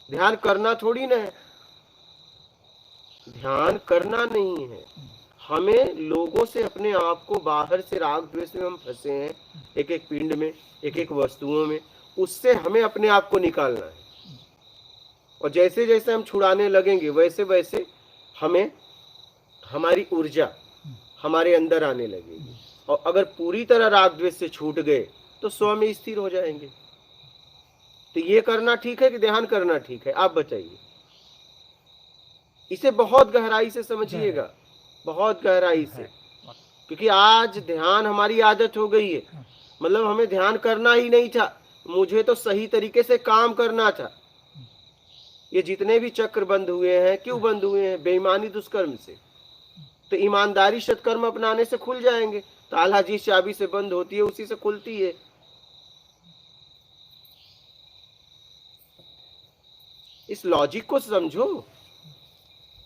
ध्यान करना थोड़ी ना है, ध्यान करना नहीं है। हमें लोगों से, अपने आप को, बाहर से राग द्वेष में हम फंसे हैं, एक एक पिंड में, एक एक वस्तुओं में, उससे हमें अपने आप को निकालना है। और जैसे जैसे हम छुड़ाने लगेंगे वैसे वैसे हमें हमारी ऊर्जा हमारे अंदर आने लगेगी। और अगर पूरी तरह राग द्वेष से छूट गए तो स्व में स्थिर हो जाएंगे। तो ये करना ठीक है कि ध्यान करना ठीक है, आप बताइए। इसे बहुत गहराई से समझिएगा, बहुत गहराई से, क्योंकि आज ध्यान हमारी आदत हो गई है। मतलब हमें ध्यान करना ही नहीं था, मुझे तो सही तरीके से काम करना था। ये जितने भी चक्र बंद हुए हैं, क्यों बंद हुए हैं? बेईमानी दुष्कर्म से। तो ईमानदारी सत्कर्म अपनाने से खुल जाएंगे। ताला जिस चाबी से बंद होती है उसी से खुलती है। इस लॉजिक को समझो।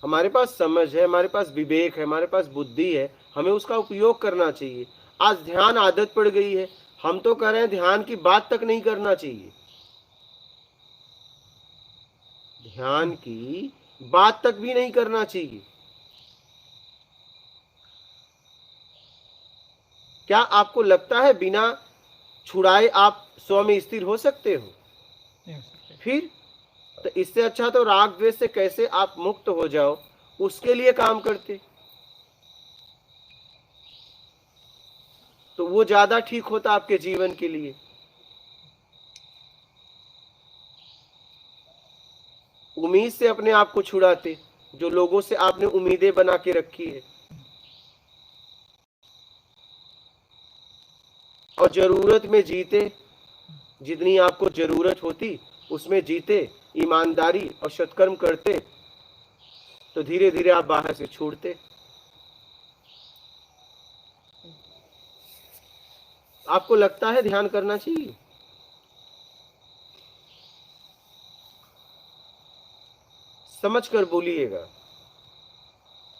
हमारे पास समझ है, हमारे पास विवेक है, हमारे पास बुद्धि है, हमें उसका उपयोग करना चाहिए। आज ध्यान आदत पड़ गई है, हम तो कह रहे हैं ध्यान की बात तक नहीं करना चाहिए। ध्यान की बात तक भी नहीं करना चाहिए। क्या आपको लगता है बिना छुड़ाए आप स्व में स्थिर हो सकते हो? फिर तो इससे अच्छा तो राग द्वेष से कैसे आप मुक्त हो जाओ, उसके लिए काम करते तो वो ज्यादा ठीक होता आपके जीवन के लिए। उम्मीद से अपने आप को छुड़ाते, जो लोगों से आपने उम्मीदें बना के रखी है, और जरूरत में जीते, जितनी आपको जरूरत होती उसमें जीते, ईमानदारी और सत्कर्म करते, तो धीरे धीरे आप बाहर से छूटते। आपको लगता है ध्यान करना चाहिए? समझ कर बोलिएगा।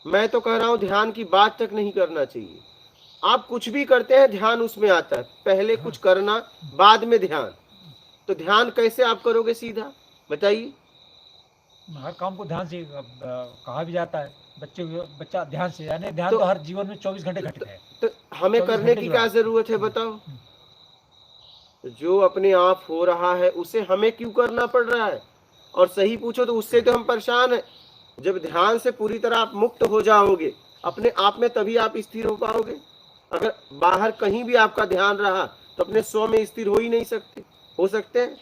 मैं तो कह रहा हूं ध्यान की बात तक नहीं करना चाहिए। आप कुछ भी करते हैं ध्यान उसमें आता है, पहले कुछ करना बाद में ध्यान। तो ध्यान कैसे आप करोगे सीधा, बताइए? हर काम को ध्यान से कहा भी जाता है, बच्चा ध्यान से, यानी ध्यान तो हर जीवन में 24 घंटे घटित है। तो हमें करने की क्या जरूरत है बताओ? जो अपने आप हो रहा है उसे हमें क्यों करना पड़ रहा है? और सही पूछो तो उससे तो हम परेशान हैं। जब ध्यान से पूरी तरह आप मुक्त हो जाओगे अपने आप में, तभी आप स्थिर हो पाओगे। अगर बाहर कहीं भी आपका ध्यान रहा तो अपने स्व में स्थिर हो ही नहीं सकते। हो सकते हैं?